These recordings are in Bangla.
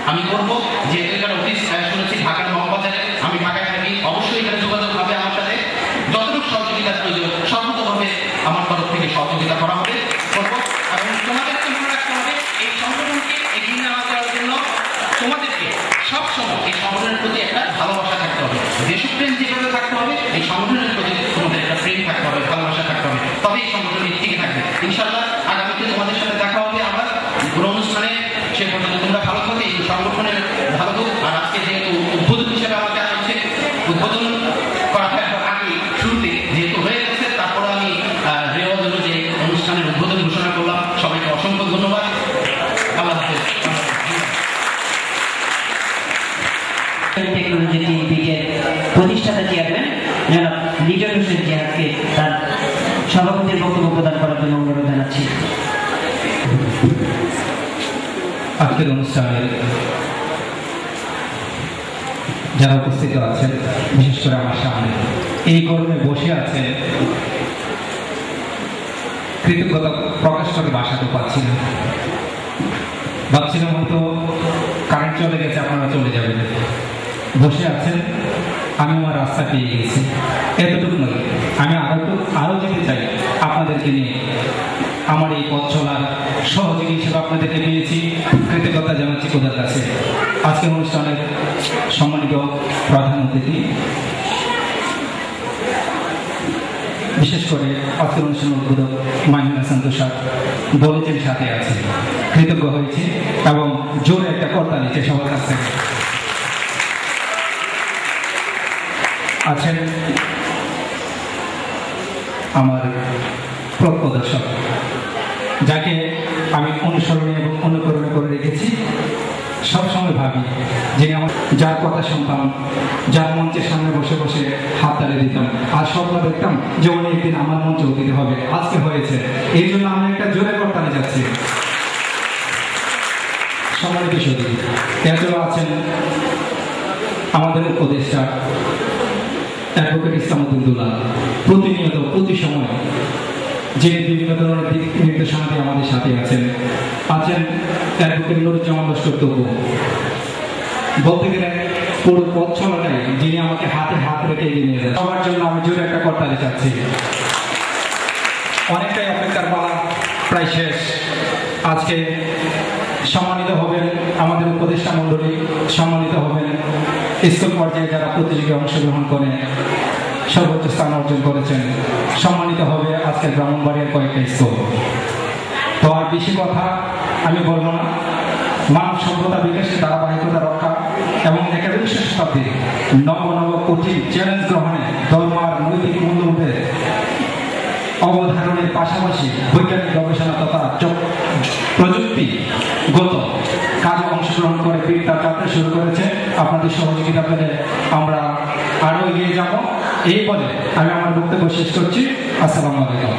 আমি করব। যেহেতু এখানে অফিস শুনেছি ঢাকার মহাবাজারে, আমি ঢাকায় থাকি, অবশ্যই এখানে যোগাযোগ হবে আমার সাথে। যতটুকু সহযোগিতার প্রয়োজন সর্বতভাবে আমার তরফ থেকে সহযোগিতা করা হবে, করবো। এবং তোমাদেরকে মনে রাখতে হবে এই সংগঠনকে এগিয়ে নেওয়া করার জন্য তোমাদেরকে সবসময় এই সংগঠনের প্রতি একটা ভালোবাসা থাকতে হবে। দেশপ্রেম যেভাবে থাকতে হবে, এই সংগঠনের প্রতি তোমাদের একটা প্রেম থাকতে হবে, ভালোবাসা থাকতে হবে, তবে এই সংগঠনটি টিকে থাকবে ইনশাআল্লাহ। আগামীতে তোমাদের সাথে দেখা হবে আবার কোনো অনুষ্ঠানে। সে পর্যন্ত তোমরা ভালো থাকবে, এই সংগঠনের ভালো হোক। আর আজকে যেহেতু উদ্বোধন হিসেবে আমাকে আনা হচ্ছে, উদ্বোধন করাটা আগে শুরুতে যেহেতু হয়ে গেছে, তারপরে আমি রেওয়াজ অনুযায়ী অনুষ্ঠানের উদ্বোধন ঘোষণা করলাম। সবাইকে অসংখ্য ধন্যবাদ। আল্লাহ হাফেজ। টেকনোলজি টিভির প্রতিষ্ঠাতা চেয়ারম্যান জনাব লিটন হোসেন জিহাদকে তার সভাপতির বক্তব্য প্রদান করার জন্য অনুরোধ জানাচ্ছি। আজকের অনুষ্ঠানে যারা উপস্থিত আছেন, বিশেষ করে আমার সামনে এই গরমে বসে আছে, কৃতজ্ঞতা প্রকাশ করে বাসাতে পাচ্ছি না। ভাবছিলাম হয়তো কারেন্ট চলে গেছে, আপনারা চলে যাবেন। বসে আছেন, আমি আমার রাস্তা পেয়ে গেছি, এতটুকু নয়, আমি আরো যেতে চাই আপনাদেরকে নিয়ে। আমার এই পথ চলার সহযোগী হিসেবে আপনাদেরকে পেয়েছি, কৃতজ্ঞতা জানাচ্ছি খোদার কাছে। আজকের অনুষ্ঠানের সম্মানিত প্রধান অতিথি, বিশেষ করে আজকের অনুষ্ঠানের উদ্বোধক মাইনুল হাসান তুষার বলেছেন সাথে আছে, কৃতজ্ঞ হয়েছি এবং জোরে একটা কর্তা নিচ্ছে সবার কাছ থেকে। আছেন আমার প্রদর্শক, যাকে আমি অনুসরণে এবং অনুকরণে করে রেখেছি। সবসময় ভাবি যিনি আমার, যার কথা শুনতাম, যার মঞ্চের সামনে বসে বসে হাত তালে দিতাম, আর স্বপ্ন দেখতাম যে উনি একদিন আমার মঞ্চে অতিথি হবে। আজকে হয়েছে, এই জন্য আমি একটা জোরে করতালে যাচ্ছি। সম্মানিত সত্যি এছাড়াও আছেন আমাদের উপদেষ্টা অ্যাডভোকেট ইসলামউদ্দিন দুলাল, প্রতিনিয়ত প্রতি সময় যে বিভিন্ন ধরনের দিক নির্দেশনা দিয়ে আমাদের সাথে আছেন। অ্যাডভোকেট নুরুজ্জামান লস্কর তবু, বলতে গেলে পুরো পথ চলাটাই যিনি আমাকে হাতে হাত রেখে এগিয়ে নিয়ে যান। সবার জন্য আমি জোরে একটা করতালি চাচ্ছি। অনেকটাই অপেক্ষার পালা প্রায় শেষ। আজকে সম্মানিত হবেন আমাদের উপদেষ্টা মণ্ডলী, সম্মানিত হবেন স্কুল পর্যায়ে যারা প্রতিযোগিতায় অংশগ্রহণ করে সর্বোচ্চ স্থান অর্জন করেছেন, সম্মানিত হবে আজকের ব্রাহ্মণবাড়িয়ার কয়েকটা স্কুল। তো আর বেশি কথা আমি বলবো না। মানব সভ্যতা বিকাশের ধারাবাহিকতা রক্ষা এবং 21 শতাব্দীর নব কঠিন চ্যালেঞ্জ গ্রহণে ধর্ম আর নৈতিক মূল্যবোধের অবধারণের পাশাপাশি বৈজ্ঞানিক গবেষণা তথা প্রযুক্তিগত কাজে অংশগ্রহণ করে তার যাত্রা শুরু করেছে। আপনাদের সহযোগিতা পেলে আমরা আরো এগিয়ে যাব। এই বলে আমি আমার বক্তব্য শেষ করছি। আসসালামু আলাইকুম।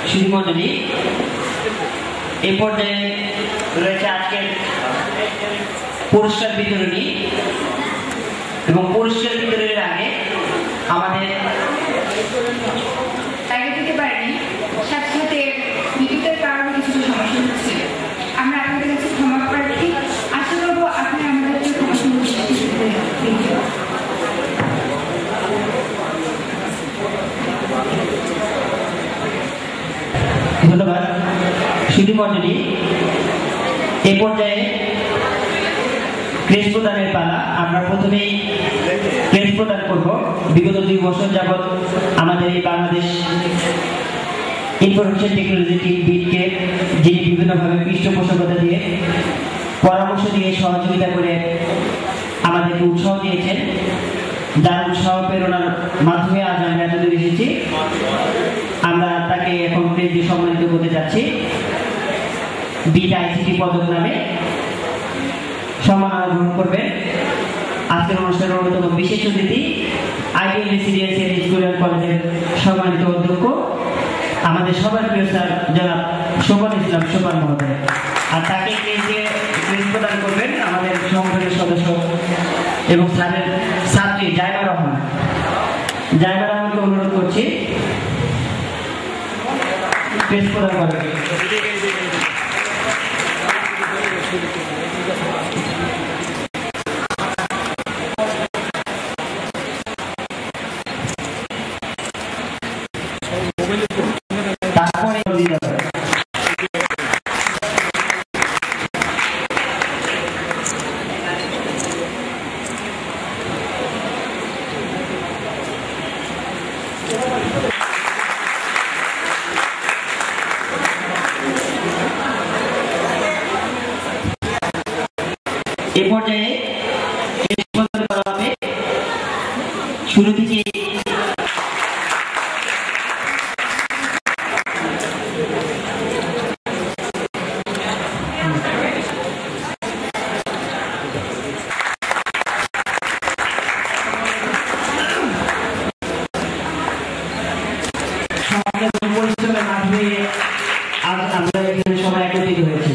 সুধীমণ্ডলী, এই পর্যায়ে রয়েছে আজকের পুরস্কার বিতরণী, এবং পুরস্কার বিতরণের আগে আমাদের আগে দিতে পারিনি, সাথে সাথে বিদ্যুতের কারণে কিছু সমস্যা হচ্ছে। আমরা আপনাদের কাছে ক্ষমা প্রার্থী, আশা করবো আপনি আমাদের ক্ষমা ধন্যবাদ। সুধীমণ্ডলী, এই পর্যায়ে ক্রেস্ট প্রদানের পালা। আমরা প্রথমেই ক্রেস্ট প্রদান করব। বিগত 2 বছর যাবৎ আমাদের এই বাংলাদেশ ইনফরমেশন টেকনোলজি বিটকে যিনি বিভিন্নভাবে পৃষ্ঠপোষকতা দিয়ে, পরামর্শ দিয়ে, সহযোগিতা করে আমাদেরকে উৎসাহ দিয়েছেন, যার উৎসাহ প্রেরণার মাধ্যমে আজ আমরা এতদূর এসেছি। আমরা তাকে এখন ক্রেস্ট দিয়ে সম্মানিত করতে যাচ্ছি। বিট আইসিটি পদক নামে সম্মাননা গ্রহণ করবেন আজকের অনুষ্ঠানের অন্যতম বিশেষ অতিথি, আইডিয়াল রেসিডেন্সিয়াল স্কুল অ্যান্ড কলেজের সম্মানিত অধ্যক্ষ, আমাদের সবার প্রিয় স্যার জনাব শোভন ইসলাম শোভন মহোদয়। আর তাকে ক্রেস্ট প্রদান করবেন আমাদের সংগঠনের সদস্য এবং স্যারের ছাত্রী জায়মা রহমান। জায়মা রহমানকে অনুরোধ করছি। প্রেস প্রদান করবে। তারপরে এ পর্যায়ে করা হবে। শুরু থেকে পরিশ্রমের মাধ্যমে আজ আমরা এখানে সবাই একত্রিত হয়েছি।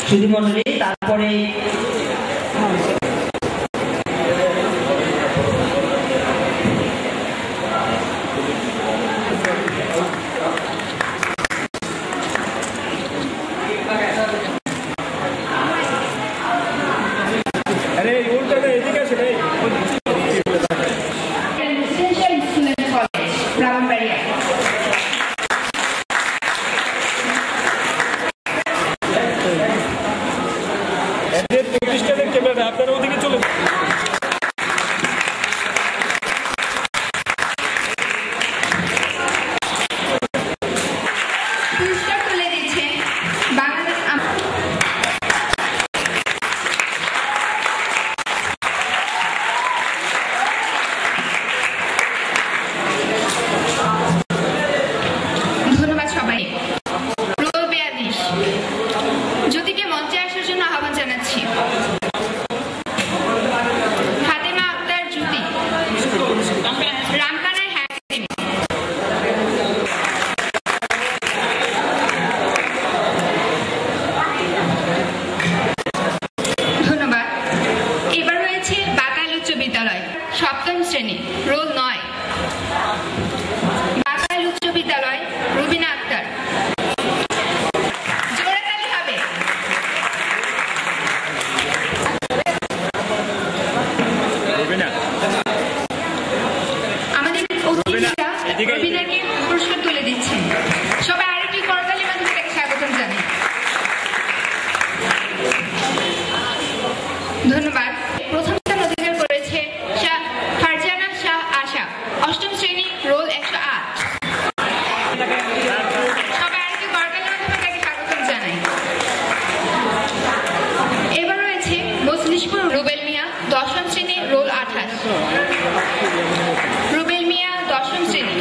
সুধী মন্ডলী, তারপরে আপনারা ওদিকে চলে পুরস্কার তুলে দিচ্ছেন বাংলাদেশ ধন্যবাদ সবাই। রোল 42 জ্যোতিকে মঞ্চে আসার জন্য আহ্বান জানাচ্ছি। ফাতেমা আক্তার জ্যোতি, রামকানাই হাকিম, ধন্যবাদ। এবার রয়েছে বাকাল উচ্চ বিদ্যালয় 7ম শ্রেণী, রোল 9। বাকাল উচ্চ বিদ্যালয় রুবিনা আক্তার। জোরে তালি হবে। আমাদের অতিথিরা রুবিনাকে পুরস্কার তুলে দিচ্ছেন। সবাই আরেকটি করতালি মাধ্যমে তাকে স্বাগতম জানাই। ধন্যবাদ। প্রথম স্থান অধিকার করেছে ফারজানা শাহ আশা, 8ম শ্রেণী, রোল 108। সবাই আরেকটি করতালি মাধ্যমে তাকে স্বাগতম জানাই। এবার রয়েছে মজলিশপুর রুবেল মিয়া, 10ম শ্রেণী, রোল 28। রুবেল মিয়া 10ম শ্রেণী।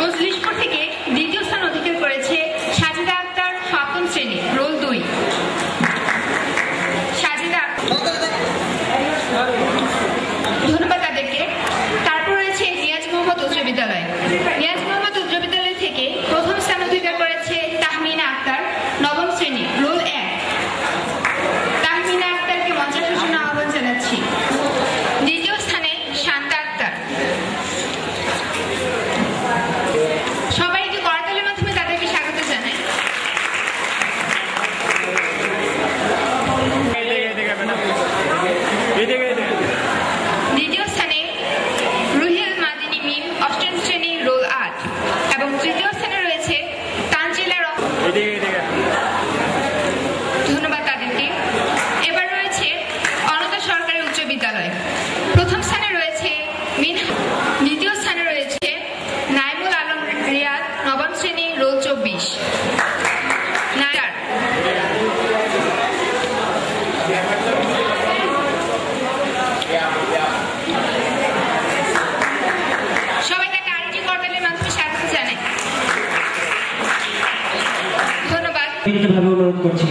মজলিশপুর থেকে দ্বিতীয় স্থান অধিকার করেছে সাজিদা আক্তার, 7ম শ্রেণী, রোল 2। সাজিদা, ধন্যবাদ তাদেরকে। তারপর রয়েছে নিয়াজ মোহাম্মদ উচ্চ বিদ্যালয়। নিয়াজ মোহাম্মদ উচ্চ বিদ্যালয় থেকে প্রথম স্থান অধিকার করেছে তাহমিনা আক্তার, 9ম শ্রেণী, রোল 1। তাহমিনা আক্তারকে মঞ্চে আসার জন্য আহ্বান জানাচ্ছি। দ্বিতীয় স্থানে শান্তা আক্তার। সবাই একটু করতালির মাধ্যমে তাদেরকে স্বাগত জানাই। দ্বিতীয় স্থানে রুহিল মাদিনী মিম, 8ম শ্রেণী, রোল 8 এবং তৃতীয় স্থানে রয়েছে তানজিলা রহমান। ধন্যবাদ তাদেরকে। এবার রয়েছে অনতা সরকারি উচ্চ বিদ্যালয়। প্রথম স্থানে রয়েছে দ্বিতীয় স্থানে রয়েছে নাইমুল আলম রিয়াদ, 9ম শ্রেণী, রোল 24। সবাই তাকে আরেকটি করতালির মাধ্যমে স্বাগত জানাই। ধন্যবাদ। অনুরোধ করছি।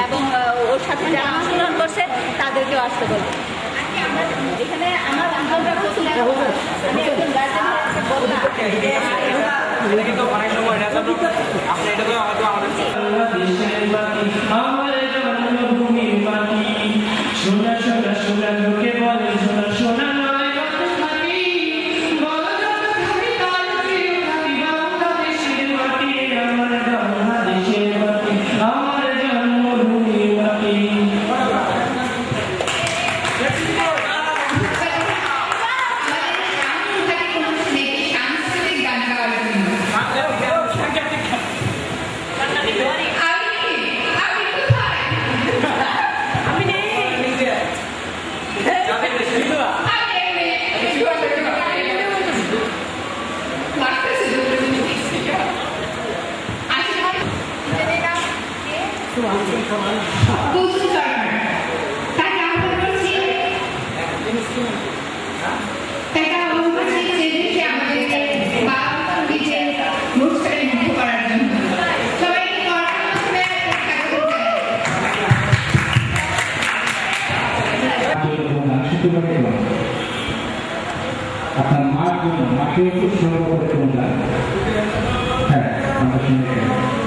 এবং ওর সাথে যারা অংশগ্রহণ করছে তাদেরকেও আসতে বলবো। এখানে আমার অঞ্চলটা প্রথমে আমি একজন গার্জেন বললাম আমার জন্মভূমির মাটি সোনা সোনা সোনা লোকে বলে সোনা সোনা নয় মাটি বাংলাদেশের মাটি আমার বাংলাদেশের মাটি আমার জন্মভূমির মাটি। আপনার মার জন্য মাকে একটু সুন্দর করে হ্যাঁ আমরা শুনে